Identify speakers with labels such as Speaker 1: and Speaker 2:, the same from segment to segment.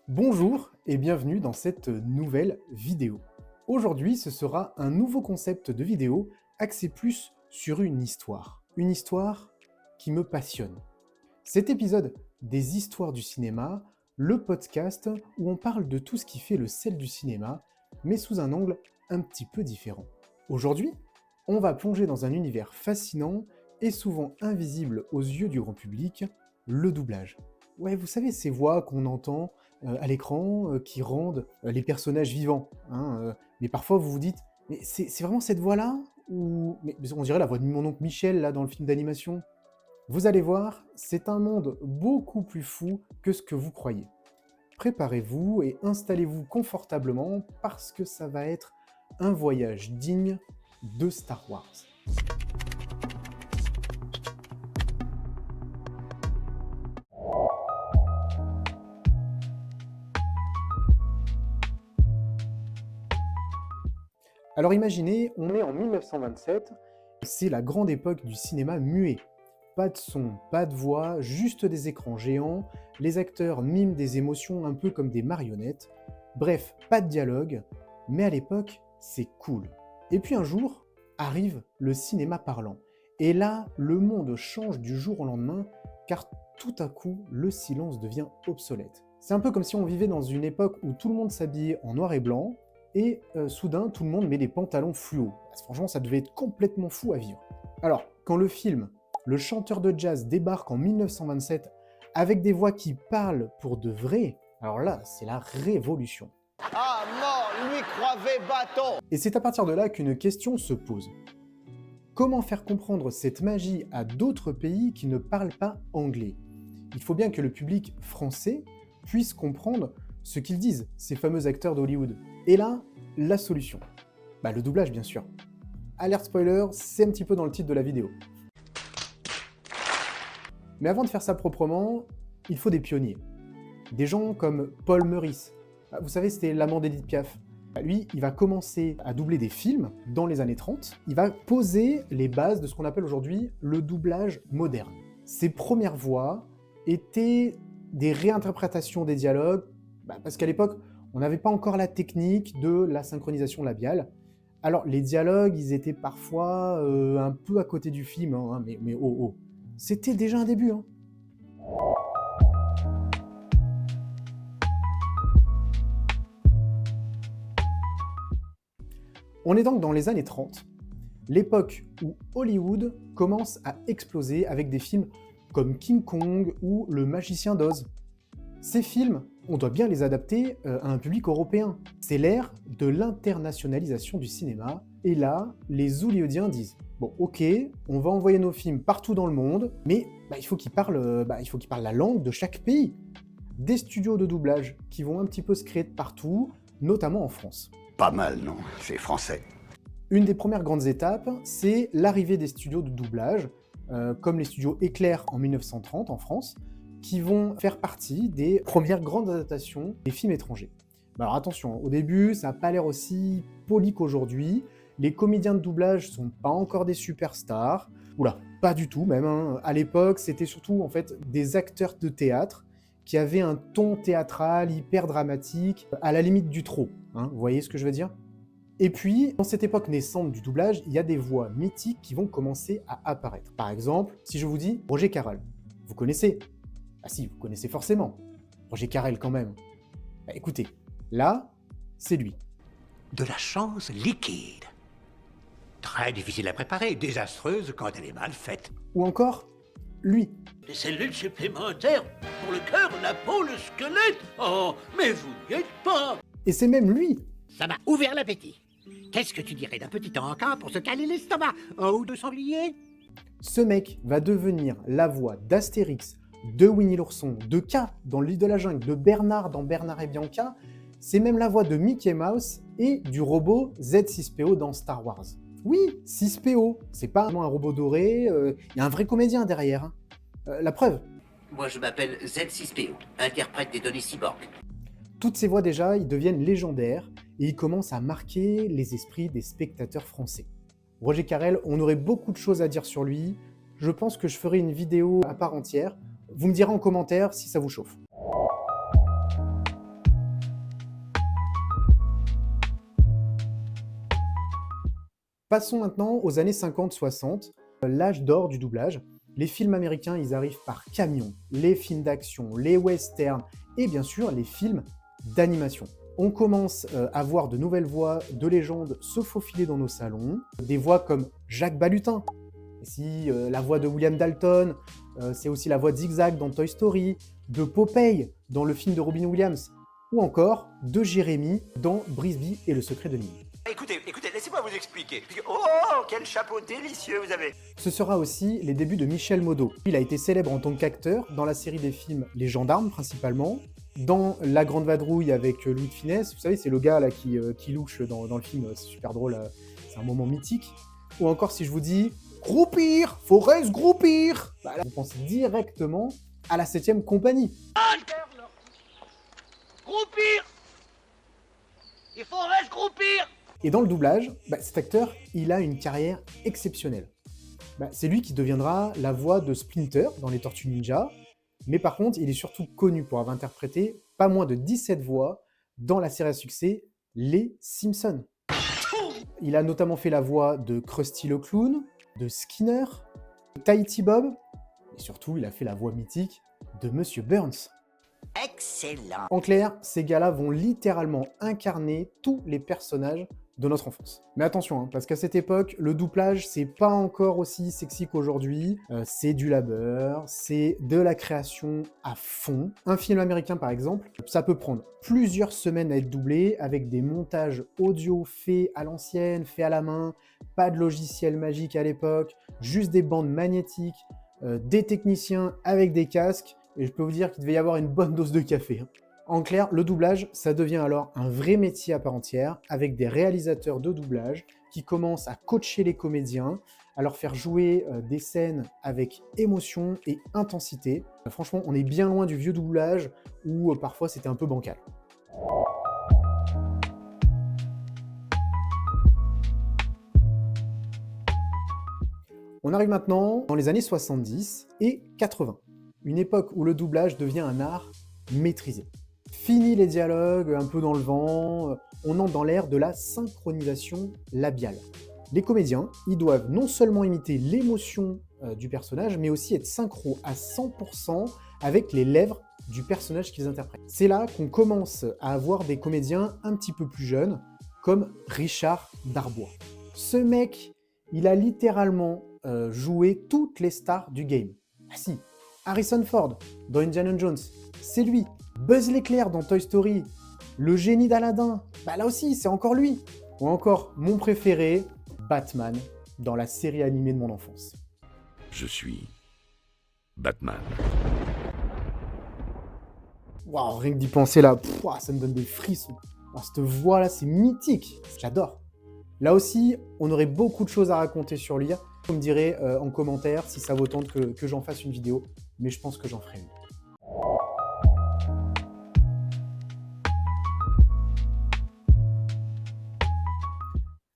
Speaker 1: Bonjour et bienvenue dans cette nouvelle vidéo. Aujourd'hui, ce sera un nouveau concept de vidéo axé plus sur une histoire. Une histoire qui me passionne. Cet épisode des histoires du cinéma, le podcast où on parle de tout ce qui fait le sel du cinéma, mais sous un angle un petit peu différent. Aujourd'hui, on va plonger dans un univers fascinant et souvent invisible aux yeux du grand public, le doublage. Ouais, vous savez, ces voix qu'on entend à l'écran qui rendent les personnages vivants. Mais parfois, vous vous dites, mais c'est vraiment cette voix-là ou mais on dirait la voix de mon oncle Michel, là, dans le film d'animation. Vous allez voir, c'est un monde beaucoup plus fou que ce que vous croyez. Préparez-vous et installez-vous confortablement parce que ça va être un voyage digne de Star Wars. Alors imaginez, on est en 1927, c'est la grande époque du cinéma muet. Pas de son, pas de voix, juste des écrans géants, les acteurs miment des émotions un peu comme des marionnettes. Bref, pas de dialogue, mais à l'époque, c'est cool. Et puis un jour, arrive le cinéma parlant. Et là, le monde change du jour au lendemain, car tout à coup, le silence devient obsolète. C'est un peu comme si on vivait dans une époque où tout le monde s'habillait en noir et blanc, et soudain, tout le monde met des pantalons fluo. Franchement, ça devait être complètement fou à vivre. Alors, quand le film Le chanteur de jazz débarque en 1927 avec des voix qui parlent pour de vrai, alors là, c'est la révolution.
Speaker 2: Ah non, lui croyait bâton.
Speaker 1: Et c'est à partir de là qu'une question se pose. Comment faire comprendre cette magie à d'autres pays qui ne parlent pas anglais? Il faut bien que le public français puisse comprendre ce qu'ils disent, ces fameux acteurs d'Hollywood. Et là, la solution. Le doublage, bien sûr. Alerte spoiler, c'est un petit peu dans le titre de la vidéo. Mais avant de faire ça proprement, il faut des pionniers. Des gens comme Paul Meurice. Vous savez, c'était l'amant d'Edith Piaf. Lui, il va commencer à doubler des films dans les années 30. Il va poser les bases de ce qu'on appelle aujourd'hui le doublage moderne. Ses premières voix étaient des réinterprétations des dialogues, parce qu'à l'époque, on n'avait pas encore la technique de la synchronisation labiale. Alors, les dialogues, ils étaient parfois un peu à côté du film, mais oh. C'était déjà un début, On est donc dans les années 30, l'époque où Hollywood commence à exploser avec des films comme King Kong ou Le Magicien d'Oz. Ces films, on doit bien les adapter à un public européen. C'est l'ère de l'internationalisation du cinéma, et là, les Hollywoodiens disent « Bon, ok, on va envoyer nos films partout dans le monde, mais il faut qu'ils parlent la langue de chaque pays. » Des studios de doublage qui vont un petit peu se créer de partout, notamment en France.
Speaker 3: Pas mal, non? C'est français.
Speaker 1: Une des premières grandes étapes, c'est l'arrivée des studios de doublage, comme les studios Éclair en 1930 en France, qui vont faire partie des premières grandes adaptations des films étrangers. Alors attention, au début, ça n'a pas l'air aussi poli qu'aujourd'hui. Les comédiens de doublage sont pas encore des superstars. Oula, pas du tout même. À l'époque, c'était surtout en fait des acteurs de théâtre qui avaient un ton théâtral hyper dramatique, à la limite du trop. Vous voyez ce que je veux dire? Et puis, dans cette époque naissante du doublage, il y a des voix mythiques qui vont commencer à apparaître. Par exemple, si je vous dis Roger Carrel, vous connaissez? Ah si, vous connaissez forcément. Roger Carrel quand même. Écoutez, là, c'est lui.
Speaker 4: De la chance liquide. Très difficile à préparer, désastreuse quand elle est mal faite.
Speaker 1: Ou encore, lui.
Speaker 5: Des cellules supplémentaires pour le cœur, la peau, le squelette. Oh, mais vous n'y êtes pas.
Speaker 1: Et c'est même lui.
Speaker 4: Ça m'a ouvert l'appétit. Qu'est-ce que tu dirais d'un petit encas pour se caler l'estomac? Un ou deux sangliers?
Speaker 1: Ce mec va devenir la voix d'Astérix, de Winnie l'ourson, de K dans L'île de la jungle, de Bernard dans Bernard et Bianca. C'est même la voix de Mickey Mouse et du robot Z6PO dans Star Wars. Oui, 6PO, c'est pas un robot doré, il y a un vrai comédien derrière. La preuve.
Speaker 5: Moi, je m'appelle Z6PO, interprète des données cyborg.
Speaker 1: Toutes ces voix déjà, ils deviennent légendaires et ils commencent à marquer les esprits des spectateurs français. Roger Carrel, on aurait beaucoup de choses à dire sur lui. Je pense que je ferai une vidéo à part entière. Vous me direz en commentaire si ça vous chauffe. Passons maintenant aux années 50-60, l'âge d'or du doublage. Les films américains, ils arrivent par camion, les films d'action, les westerns et bien sûr les films d'animation. On commence à voir de nouvelles voix de légendes se faufiler dans nos salons, des voix comme Jacques Balutin, la voix de William Dalton, c'est aussi la voix de Zigzag dans Toy Story, de Popeye dans le film de Robin Williams, ou encore de Jérémy dans Brisby et le secret de Nîmes.
Speaker 6: Écoutez, laissez-moi vous expliquer. Oh, quel chapeau délicieux vous avez.
Speaker 1: Ce sera aussi les débuts de Michel Modo. Il a été célèbre en tant qu'acteur dans la série des films Les Gendarmes principalement, dans La Grande Vadrouille avec Louis de Funès, vous savez, c'est le gars là qui louche dans le film, c'est super drôle, c'est un moment mythique. Ou encore si je vous dis « Groupir, Forest Groupir », bah là, vous pensez directement à la 7ème compagnie.
Speaker 5: Groupir. Il faudrait se groupir.
Speaker 1: Et dans le doublage, cet acteur, il a une carrière exceptionnelle. C'est lui qui deviendra la voix de Splinter dans les Tortues Ninja, mais par contre, il est surtout connu pour avoir interprété pas moins de 17 voix dans la série à succès Les Simpsons. Il a notamment fait la voix de Krusty le Clown, de Skinner, de Tahiti Bob, et surtout, il a fait la voix mythique de Monsieur Burns.
Speaker 6: Excellent.
Speaker 1: En clair, ces gars-là vont littéralement incarner tous les personnages de notre enfance. Mais attention, parce qu'à cette époque, le doublage, c'est pas encore aussi sexy qu'aujourd'hui. C'est du labeur, c'est de la création à fond. Un film américain, par exemple, ça peut prendre plusieurs semaines à être doublé, avec des montages audio faits à l'ancienne, faits à la main, pas de logiciel magique à l'époque, juste des bandes magnétiques, des techniciens avec des casques, et je peux vous dire qu'il devait y avoir une bonne dose de café. En clair, le doublage, ça devient alors un vrai métier à part entière, avec des réalisateurs de doublage qui commencent à coacher les comédiens, à leur faire jouer des scènes avec émotion et intensité. Franchement, on est bien loin du vieux doublage où parfois c'était un peu bancal. On arrive maintenant dans les années 70 et 80, une époque où le doublage devient un art maîtrisé. Fini les dialogues un peu dans le vent, on entre dans l'ère de la synchronisation labiale. Les comédiens, ils doivent non seulement imiter l'émotion du personnage, mais aussi être synchro à 100% avec les lèvres du personnage qu'ils interprètent. C'est là qu'on commence à avoir des comédiens un petit peu plus jeunes, comme Richard Darbois. Ce mec, il a littéralement joué toutes les stars du game. Ah si, Harrison Ford dans Indiana Jones, c'est lui. Buzz l'éclair dans Toy Story, le génie d'Aladin, là aussi, c'est encore lui. Ou encore mon préféré, Batman, dans la série animée de mon enfance.
Speaker 7: Je suis Batman.
Speaker 1: Waouh, rien que d'y penser là, ça me donne des frissons. Alors, cette voix-là, c'est mythique, j'adore. Là aussi, on aurait beaucoup de choses à raconter sur lui. Vous me direz en commentaire si ça vaut tant que j'en fasse une vidéo, mais je pense que j'en ferai une.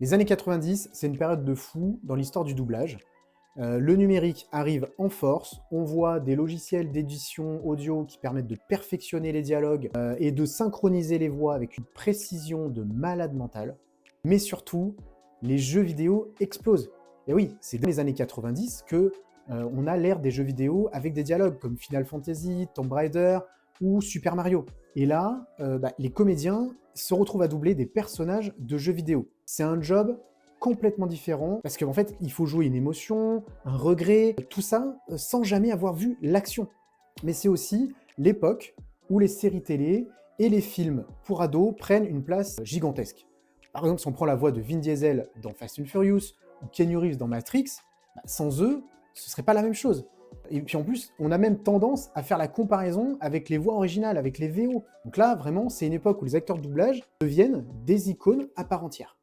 Speaker 1: Les années 90, c'est une période de fou dans l'histoire du doublage. Le numérique arrive en force, on voit des logiciels d'édition audio qui permettent de perfectionner les dialogues et de synchroniser les voix avec une précision de malade mental. Mais surtout, les jeux vidéo explosent. Et oui, c'est dans les années 90 que on a l'ère des jeux vidéo avec des dialogues comme Final Fantasy, Tomb Raider ou Super Mario. Et là, les comédiens se retrouvent à doubler des personnages de jeux vidéo. C'est un job complètement différent, parce qu'en fait, il faut jouer une émotion, un regret, tout ça sans jamais avoir vu l'action. Mais c'est aussi l'époque où les séries télé et les films pour ados prennent une place gigantesque. Par exemple, si on prend la voix de Vin Diesel dans Fast and Furious ou Keanu Reeves dans Matrix, sans eux, ce serait pas la même chose. Et puis en plus, on a même tendance à faire la comparaison avec les voix originales, avec les VO. Donc là, vraiment, c'est une époque où les acteurs de doublage deviennent des icônes à part entière.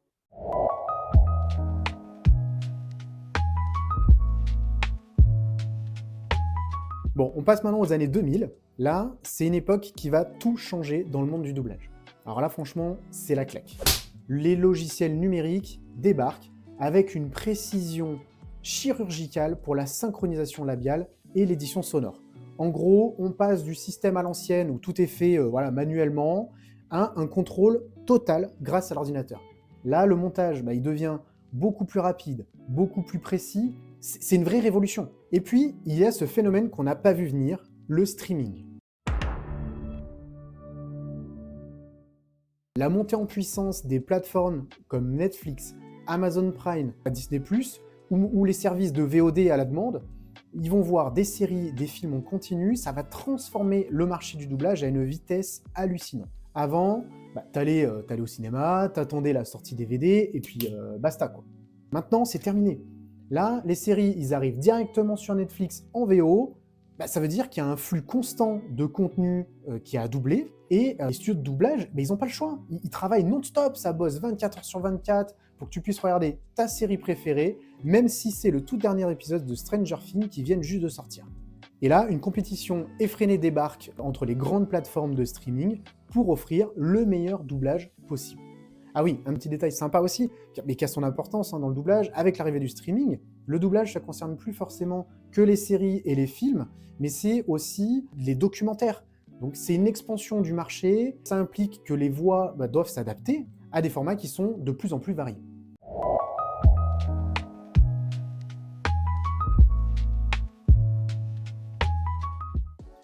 Speaker 1: Bon, on passe maintenant aux années 2000. Là, c'est une époque qui va tout changer dans le monde du doublage. Alors là, franchement, c'est la claque. Les logiciels numériques débarquent avec une précision chirurgicale pour la synchronisation labiale et l'édition sonore. En gros, on passe du système à l'ancienne où tout est fait manuellement à un contrôle total grâce à l'ordinateur. Là, le montage, il devient beaucoup plus rapide, beaucoup plus précis. C'est une vraie révolution. Et puis, il y a ce phénomène qu'on n'a pas vu venir, le streaming. La montée en puissance des plateformes comme Netflix, Amazon Prime, Disney+, ou les services de VOD à la demande, ils vont voir des séries, des films en continu, ça va transformer le marché du doublage à une vitesse hallucinante. Avant, t'allais au cinéma, t'attendais la sortie DVD, et puis basta quoi. Maintenant, c'est terminé. Là, les séries, ils arrivent directement sur Netflix en VO, ça veut dire qu'il y a un flux constant de contenu qui a doublé, et les studios de doublage, ils n'ont pas le choix. Ils travaillent non-stop, ça bosse 24 heures sur 24 pour que tu puisses regarder ta série préférée, même si c'est le tout dernier épisode de Stranger Things qui vient juste de sortir. Et là, une compétition effrénée débarque entre les grandes plateformes de streaming pour offrir le meilleur doublage possible. Ah oui, un petit détail sympa aussi, mais qui a son importance dans le doublage, avec l'arrivée du streaming, le doublage, ça ne concerne plus forcément que les séries et les films, mais c'est aussi les documentaires. Donc c'est une expansion du marché, ça implique que les voix doivent s'adapter à des formats qui sont de plus en plus variés.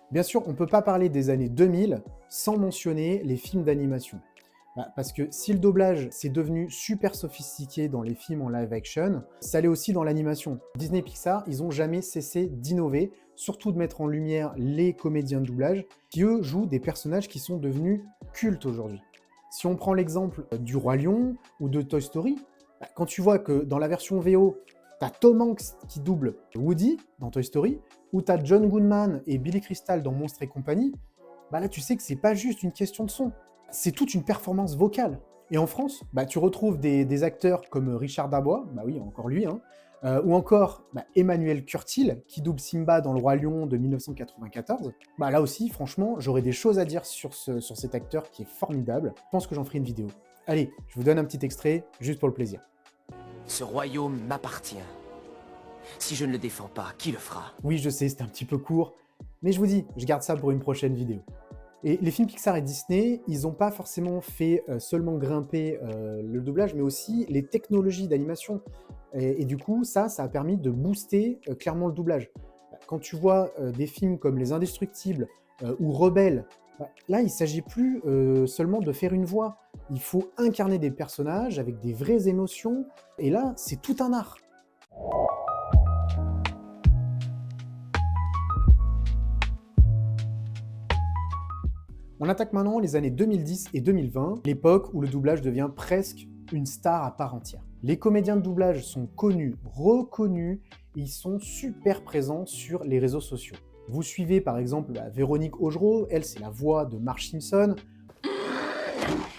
Speaker 1: Bien sûr, on ne peut pas parler des années 2000 sans mentionner les films d'animation. Parce que si le doublage c'est devenu super sophistiqué dans les films en live action, ça l'est aussi dans l'animation. Disney et Pixar, ils n'ont jamais cessé d'innover, surtout de mettre en lumière les comédiens de doublage, qui eux jouent des personnages qui sont devenus cultes aujourd'hui. Si on prend l'exemple du Roi Lion ou de Toy Story, quand tu vois que dans la version VO, t'as Tom Hanks qui double Woody dans Toy Story, ou t'as John Goodman et Billy Crystal dans Monstres et compagnie, là tu sais que c'est pas juste une question de son. C'est toute une performance vocale. Et en France, tu retrouves des acteurs comme Richard Dabois, oui, encore lui, ou encore Emmanuel Curtil, qui double Simba dans Le Roi Lion de 1994. Là aussi, franchement, j'aurais des choses à dire sur cet acteur qui est formidable. Je pense que j'en ferai une vidéo. Allez, je vous donne un petit extrait, juste pour le plaisir.
Speaker 8: Ce royaume m'appartient. Si je ne le défends pas, qui le fera?
Speaker 1: Oui, je sais, c'était un petit peu court, mais je vous dis, je garde ça pour une prochaine vidéo. Et les films Pixar et Disney, ils n'ont pas forcément fait seulement grimper le doublage, mais aussi les technologies d'animation. Et du coup, ça a permis de booster clairement le doublage. Quand tu vois des films comme Les Indestructibles ou Rebelle, là, il ne s'agit plus seulement de faire une voix. Il faut incarner des personnages avec des vraies émotions. Et là, c'est tout un art. On attaque maintenant les années 2010 et 2020, l'époque où le doublage devient presque une star à part entière. Les comédiens de doublage sont connus, reconnus, et ils sont super présents sur les réseaux sociaux. Vous suivez par exemple Véronique Augereau, elle c'est la voix de Marge Simpson.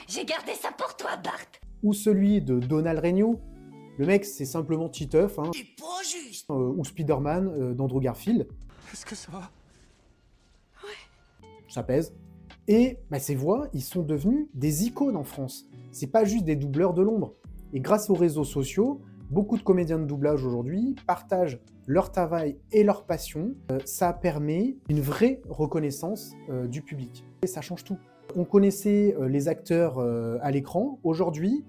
Speaker 9: J'ai gardé ça pour toi, Bart.
Speaker 1: Ou celui de Donald Renew. Le mec c'est simplement Titeuf,
Speaker 9: C'est pas juste.
Speaker 1: ou Spider-Man d'Andrew Garfield.
Speaker 8: Est-ce que ça va?
Speaker 1: Ça pèse. Et ces voix, ils sont devenus des icônes en France. C'est pas juste des doubleurs de l'ombre. Et grâce aux réseaux sociaux, beaucoup de comédiens de doublage aujourd'hui partagent leur travail et leur passion. Ça permet une vraie reconnaissance du public. Et ça change tout. On connaissait les acteurs à l'écran. Aujourd'hui,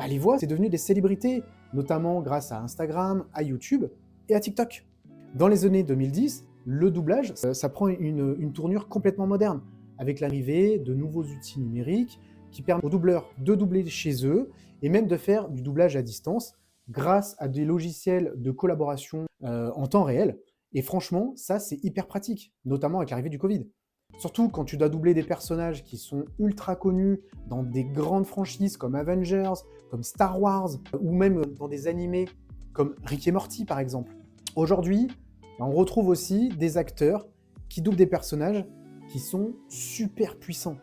Speaker 1: les voix, c'est devenu des célébrités, notamment grâce à Instagram, à YouTube et à TikTok. Dans les années 2010, le doublage, ça prend une tournure complètement moderne, avec l'arrivée de nouveaux outils numériques qui permettent aux doubleurs de doubler chez eux et même de faire du doublage à distance grâce à des logiciels de collaboration en temps réel. Et franchement, ça c'est hyper pratique, notamment avec l'arrivée du Covid. Surtout quand tu dois doubler des personnages qui sont ultra connus dans des grandes franchises comme Avengers, comme Star Wars, ou même dans des animés comme Rick et Morty par exemple. Aujourd'hui, on retrouve aussi des acteurs qui doublent des personnages qui sont super puissants,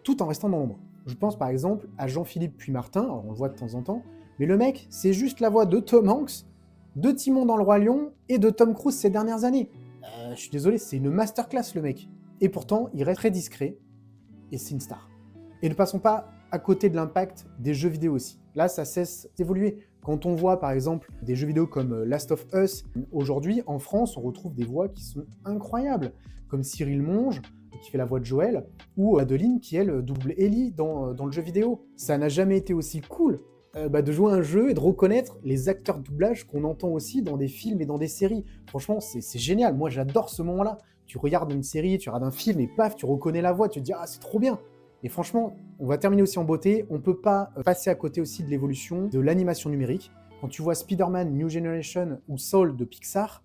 Speaker 1: tout en restant dans l'ombre. Je pense par exemple à Jean-Philippe Puy-Martin, alors on le voit de temps en temps, mais le mec, c'est juste la voix de Tom Hanks, de Timon dans Le Roi Lion et de Tom Cruise ces dernières années. Je suis désolé, c'est une masterclass le mec. Et pourtant, il reste très discret, et c'est une star. Et ne passons pas à côté de l'impact des jeux vidéo aussi. Là, ça cesse d'évoluer. Quand on voit par exemple des jeux vidéo comme Last of Us, aujourd'hui en France, on retrouve des voix qui sont incroyables, comme Cyril Monge, qui fait la voix de Joël, ou Adeline qui, elle, double Ellie dans le jeu vidéo. Ça n'a jamais été aussi cool de jouer à un jeu et de reconnaître les acteurs de doublage qu'on entend aussi dans des films et dans des séries. Franchement, c'est génial. Moi, j'adore ce moment-là. Tu regardes une série, tu regardes un film et paf, tu reconnais la voix. Tu te dis, ah, c'est trop bien. Et franchement, on va terminer aussi en beauté. On peut pas passer à côté aussi de l'évolution de l'animation numérique. Quand tu vois Spider-Man New Generation ou Soul de Pixar,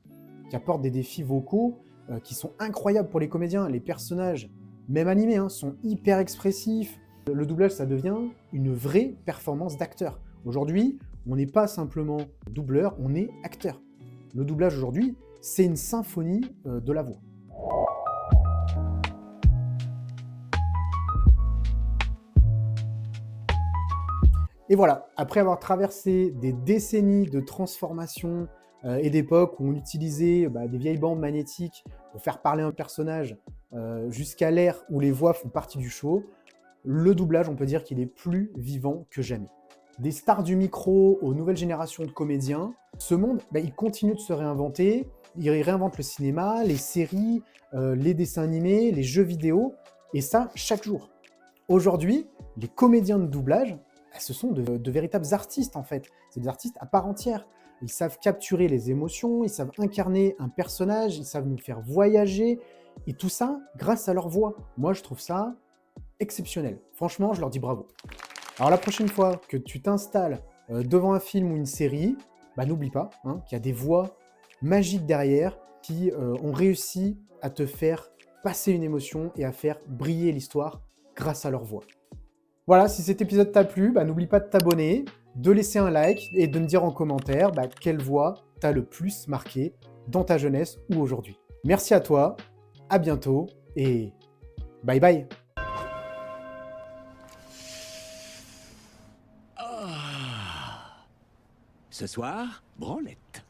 Speaker 1: qui apportent des défis vocaux qui sont incroyables pour les comédiens. Les personnages, même animés, sont hyper expressifs. Le doublage, ça devient une vraie performance d'acteur. Aujourd'hui, on n'est pas simplement doubleur, on est acteur. Le doublage aujourd'hui, c'est une symphonie de la voix. Et voilà, après avoir traversé des décennies de transformation et d'époques où on utilisait des vieilles bandes magnétiques pour faire parler un personnage jusqu'à l'ère où les voix font partie du show, le doublage, on peut dire qu'il est plus vivant que jamais. Des stars du micro aux nouvelles générations de comédiens, ce monde, il continue de se réinventer. Il réinvente le cinéma, les séries, les dessins animés, les jeux vidéo, et ça chaque jour. Aujourd'hui, les comédiens de doublage, ce sont de véritables artistes en fait. C'est des artistes à part entière. Ils savent capturer les émotions, ils savent incarner un personnage, ils savent nous faire voyager, et tout ça grâce à leur voix. Moi, je trouve ça exceptionnel. Franchement, je leur dis bravo. Alors la prochaine fois que tu t'installes devant un film ou une série, n'oublie pas qu'il y a des voix magiques derrière qui ont réussi à te faire passer une émotion et à faire briller l'histoire grâce à leur voix. Voilà, si cet épisode t'a plu, n'oublie pas de t'abonner, de laisser un like et de me dire en commentaire quelle voix t'a le plus marqué dans ta jeunesse ou aujourd'hui. Merci à toi, à bientôt et bye bye.
Speaker 10: Ce soir, branlette.